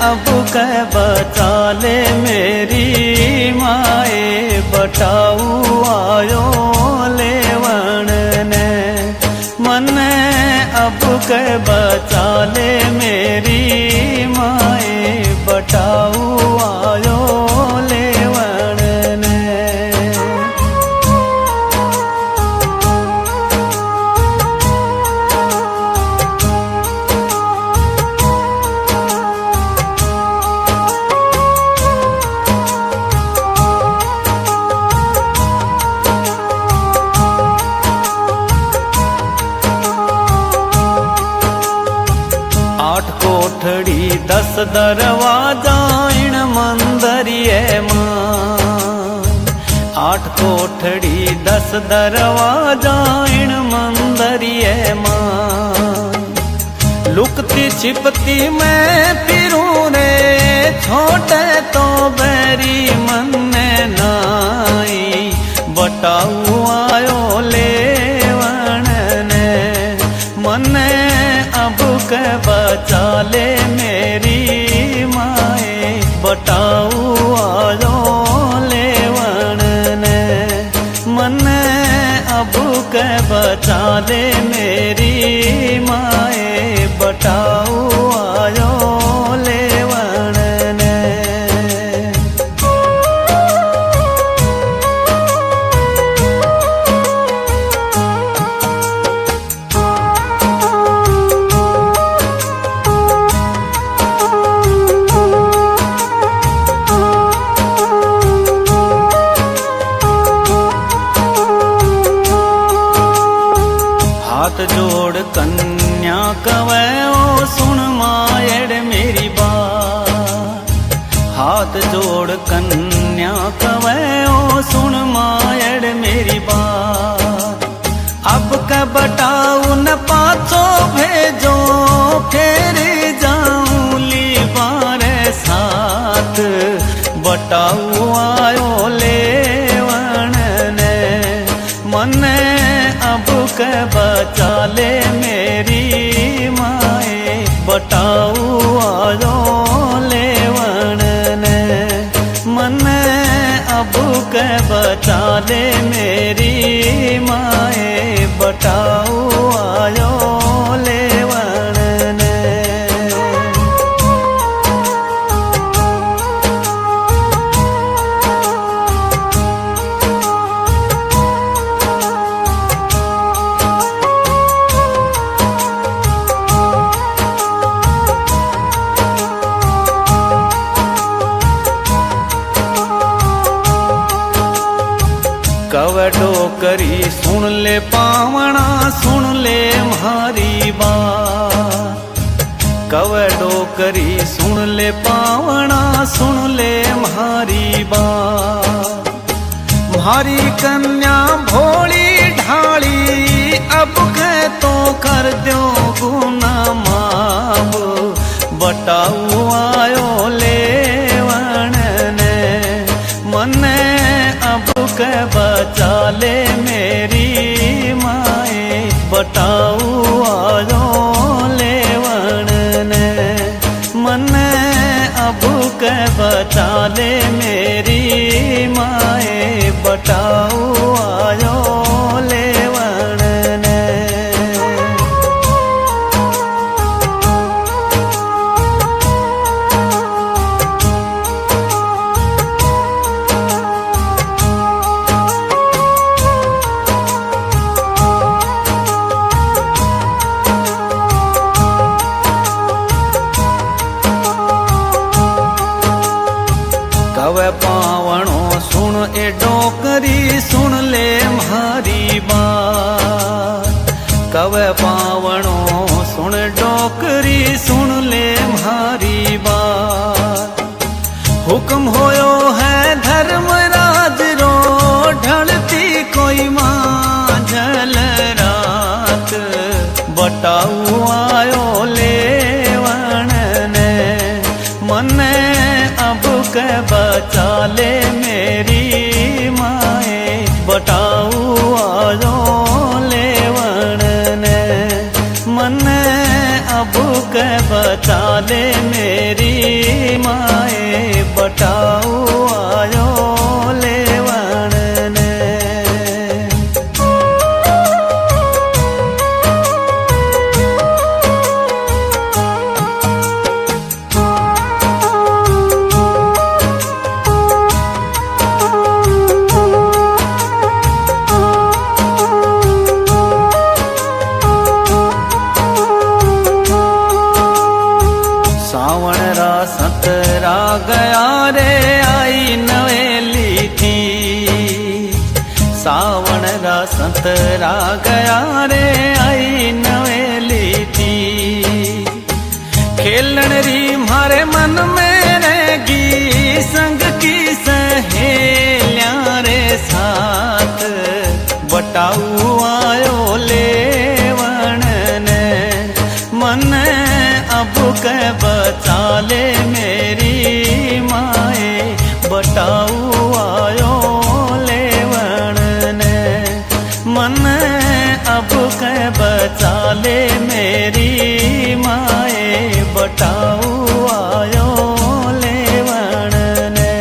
अब के बचा ले मेरी माए बटाऊ आयो लेवण ने मने अब के बचा ले मेरी माए बटाऊ आयो लेवण ने। आठ कोठड़ी 10 दरवाजा इन मंदरिये मां। 8 कोठड़ी 10 दरवाजा इन मंदरिये मां। लुकती छिपती मैं फिरूं रे छोटे तो बैरी मन्ने नाई बटाऊ आयो लेवण ने मन्ने अब के बचा ले मेरी माए बटाऊ आयो लेवण ने मन्ने अब के बचा ले मेरी माए बटाऊ आयो लेवण ने। हाथ जोड़ कन्या कवे ओ सुन मायड़ मेरी बात। हाथ जोड़ कन्या कवे ओ सुन मायड़ मेरी बात। अब का बटाऊ न पाछो भेजो फिर जाऊं ली बारे साथ बटाऊ आयो लेवण ने मने अब के बचा ले मेरी माए बटाऊ आयो लेवण ने मने अब के बचा ले मेरी माए बटाऊ आयो लेवण ने। कवे डोकरी सुन ले पावना सुन ले म्हारी बात। कवे डोकरी सुन ले पावना सुन ले म्हारी बात। म्हारी कन्या भोली ढाली अब के तो कर दो गुना माफ बटाऊ आयो लेवण ने मने अब के बचा ले मेरी माए बटाऊ आयो लेवण ने मने अब के बचा ले मेरी माए बटाऊ आयो लेवण ने। कवे पावणो सुन ए डोकरी सुन ले म्हारी बात। कवे पावणो सुन डोकरी सुन ले म्हारी बात। हुक्म होयो है धर्मराज रो ढलती कोई मांझल रात बटाऊ आयो लेवण ने मने अब के बचा ले मेरी माए बटाऊ आयो लेवण ने मने अब के बचा बचा ले मेरी माए बटाऊ आयो लेवण ने। सावण रा सतरा गया रे आई नवेली थी। सावण रा सतरा गया रे आई नवेली थी। खेलन री मारे मन में रहेगी संग की सहेलियां रे साथ बटाऊ आयो लेवण ने। मन अब के बचा ले मेरी माए बटाऊ आयो लेवण ने। मन अब के बचा ले मेरी माए बटाऊ आयो लेवण ने।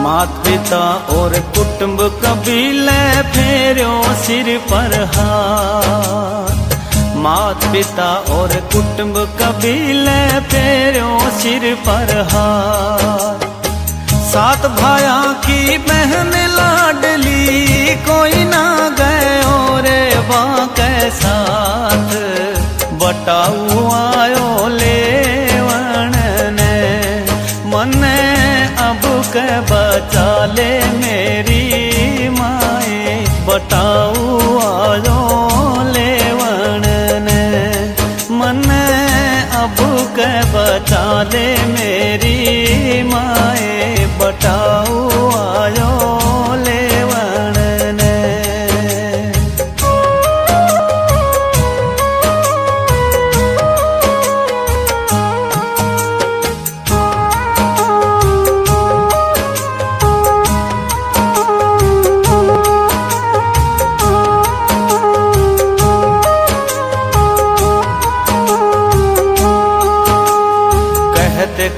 मात पिता और कुटुंब कबीले फेरो सिर पर हाथ। मात पिता और कुटुंब कबीले फेरो सिर पर हाथ। सात भाया की बहन लाडली कोई ना गयो रे वहाँ के साथ बटाऊ आयो लेवण ने। मन अब के बचा ले मेरी माए बटाऊ आयो लेवण ने। मन अब के बचा ले मेरी माए बटाऊ आयो लेवण ने।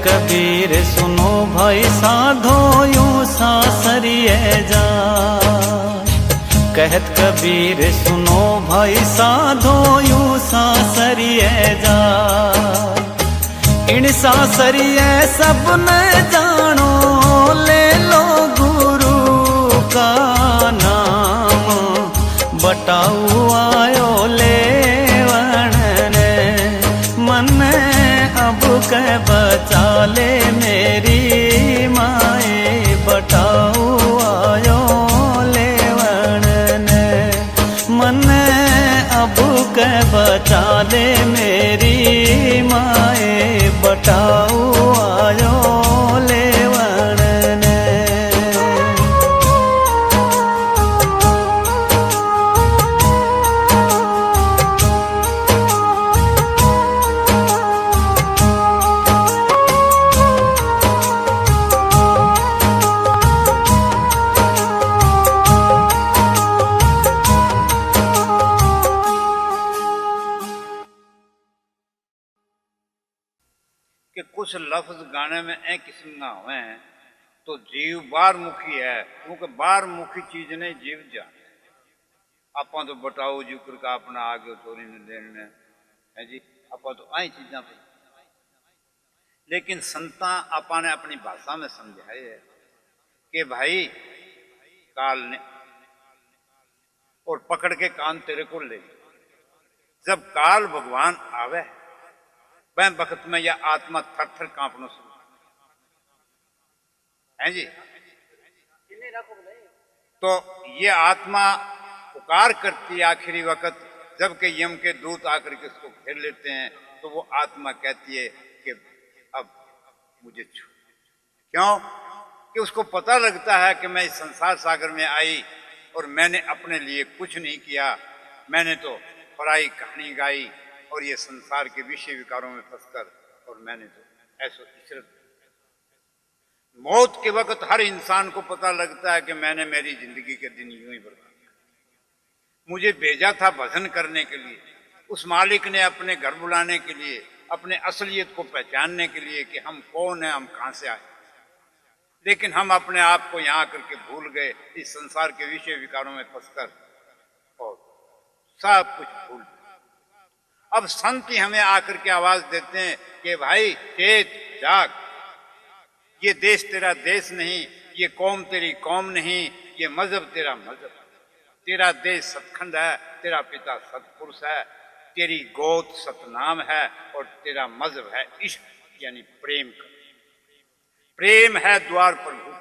कबीर सुनो भाई साधो यूं सासरिए जा। कहत कबीर सुनो भाई साधो यूं सासरिए जा। इन सासरिए सब न जानो ले लो गुरु का नाम बटाऊ आयो लेवण ने। मन अब के बचा ले मेरी माए बटाऊ आयो लेवण ने। मन अब के बचा ले मेरी माए बटाऊ आयो लेवण ने। कि कुछ लफ्ज गाने में ए किस्म ना हुए तो जीव बार मुखी है, क्योंकि बार मुखी चीज ने जीव जाने। आप तो बटाओ जिक्र का अपना आगे चोरी ने देने है जी, आप तो आई चीजा पे। लेकिन संता आपा ने अपनी भाषा में समझाए है कि भाई काल ने और पकड़ के कान तेरे को ले। जब काल भगवान आवे वह वक्त में यह आत्मा थर थर कांपना शुरू है जी। तो ये आत्मा पुकार करती है आखिरी वक्त, जबकि यम के दूत आकर के उसको घेर लेते हैं, तो वो आत्मा कहती है कि अब मुझे छू। क्यों? कि उसको पता लगता है कि मैं इस संसार सागर में आई और मैंने अपने लिए कुछ नहीं किया, मैंने तो पराई कहानी गाई और ये संसार के विषय विकारों में फंसकर, और मैंने तो ऐसो इशरत। मौत के वक्त हर इंसान को पता लगता है कि मैंने मेरी जिंदगी के दिन यूं ही बर्बाद किए। मुझे भेजा था भजन करने के लिए, उस मालिक ने अपने घर बुलाने के लिए, अपने असलियत को पहचानने के लिए कि हम कौन हैं, हम कहां से आए। लेकिन हम अपने आप को यहां करके भूल गए, इस संसार के विषय विकारों में फंसकर, और सब कुछ भूल गए। अब संत ही हमें आकर के आवाज देते हैं कि भाई चेत जाग, ये देश तेरा देश नहीं, ये कौम तेरी कौम नहीं, ये मजहब तेरा मजहब, तेरा देश सतखंड है, तेरा पिता सतपुरुष है, तेरी गोद सतनाम है, और तेरा मजहब है इश्क यानी प्रेम का। प्रेम है द्वार प्रभु,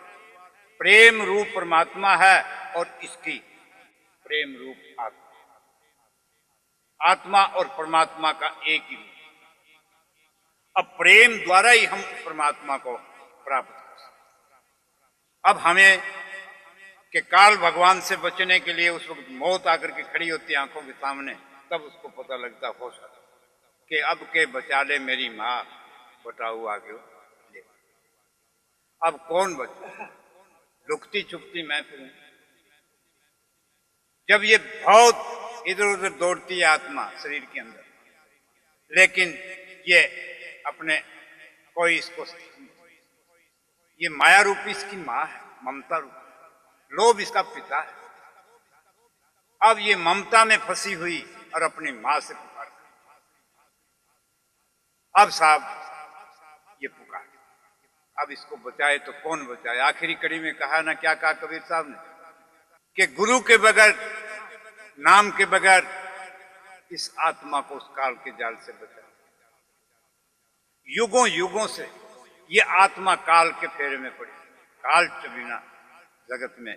प्रेम रूप परमात्मा है, और इसकी प्रेम रूप आत्मा। आत्मा और परमात्मा का एक ही रूप। अब प्रेम द्वारा ही हम परमात्मा को प्राप्त कर सकते। अब हमें कि काल भगवान से बचने के लिए उस वक्त मौत आकर के खड़ी होती है आंखों के सामने, तब उसको पता लगता हो सकता कि अब के बचा ले मेरी माँ, बटाऊ आ गयो ले। अब कौन बचा, लुकती छुपती मैं फिरूं। जब ये बहुत इधर उधर दौड़ती है आत्मा शरीर के अंदर, लेकिन ये अपने कोई इसको, ये माया रूपी इसकी माँ है, ममता रूपी, लोभ इसका पिता है। अब ये ममता में फंसी हुई और अपनी मां से पुकार, अब साहब ये पुकार, अब इसको बचाए तो कौन बचाए। आखिरी कड़ी में कहा ना, क्या कहा कबीर साहब ने कि गुरु के बगैर, नाम के बगैर इस आत्मा को उस काल के जाल से बचाए। युगों युगों से ये आत्मा काल के फेरे में पड़ी, काल चबीना जगत में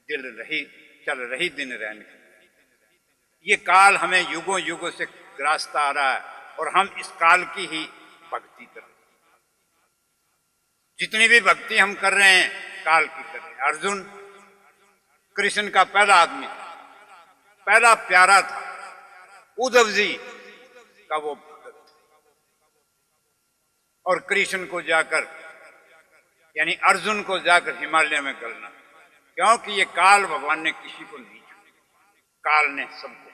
दिल रही चल रही दिन रहने। ये काल हमें युगों युगों से ग्रासता आ रहा है, और हम इस काल की ही भक्ति कर रहे हैं। जितनी भी भक्ति हम कर रहे हैं काल की कर रहे हैं। अर्जुन कृष्ण का पहला आदमी था, पहला प्यारा था, उद्धव जी का वो भगत, और कृष्ण को जाकर यानी अर्जुन को जाकर हिमालय में गलना, क्योंकि ये काल भगवान ने किसी को नहीं छोड़ा, काल ने सबको,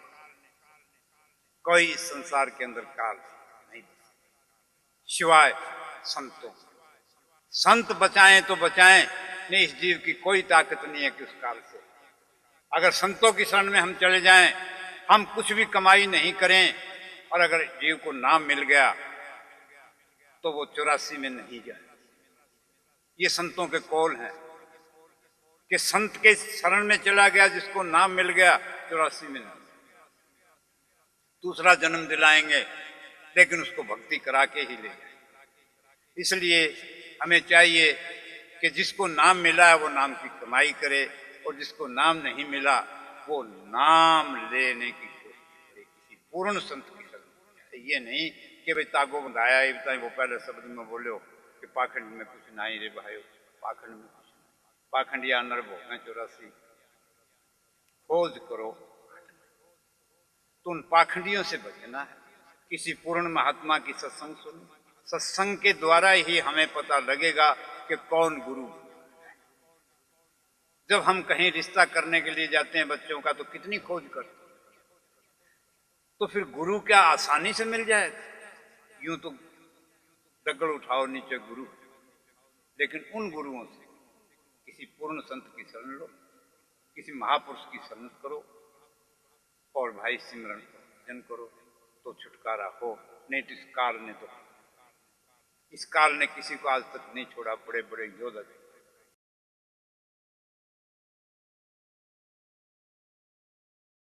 कोई इस संसार के अंदर काल नहीं सिवाय संतों। संत बचाएं तो बचाएं, नहीं इस जीव की कोई ताकत नहीं है कि उस काल से। अगर संतों की शरण में हम चले जाएं, हम कुछ भी कमाई नहीं करें, और अगर जीव को नाम मिल गया तो वो 84 में नहीं जाए। ये संतों के कौल हैं कि संत के शरण में चला गया जिसको नाम मिल गया 84 में नहीं, दूसरा जन्म दिलाएंगे, लेकिन उसको भक्ति करा के ही ले जाए। इसलिए हमें चाहिए कि जिसको नाम मिला है वो नाम की कमाई करे, और जिसको नाम नहीं मिला वो नाम लेने की कोशिश करे, किसी पूर्ण संत की शरण। ये नहीं कि भाई तागो बंधाया ही बताए, वो पहले शब्द में बोलो कि पाखंड में कुछ नहीं रे भाई, पाखंड में कुछ नहीं, पाखंडिया नर भोग 84, खोज करो तो उन पाखंडियों से बचना है। किसी पूर्ण महात्मा की सत्संग सुनो, सत्संग के द्वारा ही हमें पता लगेगा कि कौन गुरु। जब हम कहीं रिश्ता करने के लिए जाते हैं बच्चों का, तो कितनी खोज करते, तो फिर गुरु क्या आसानी से मिल जाएगा? यूं तो दगड़ उठाओ नीचे गुरु, लेकिन उन गुरुओं से किसी पूर्ण संत की शरण लो, किसी महापुरुष की शरण करो, और भाई सिमरन भजन करो तो छुटकारा हो। नहीं तो इस काल ने किसी को आज तक नहीं छोड़ा। बड़े बड़े योद्धा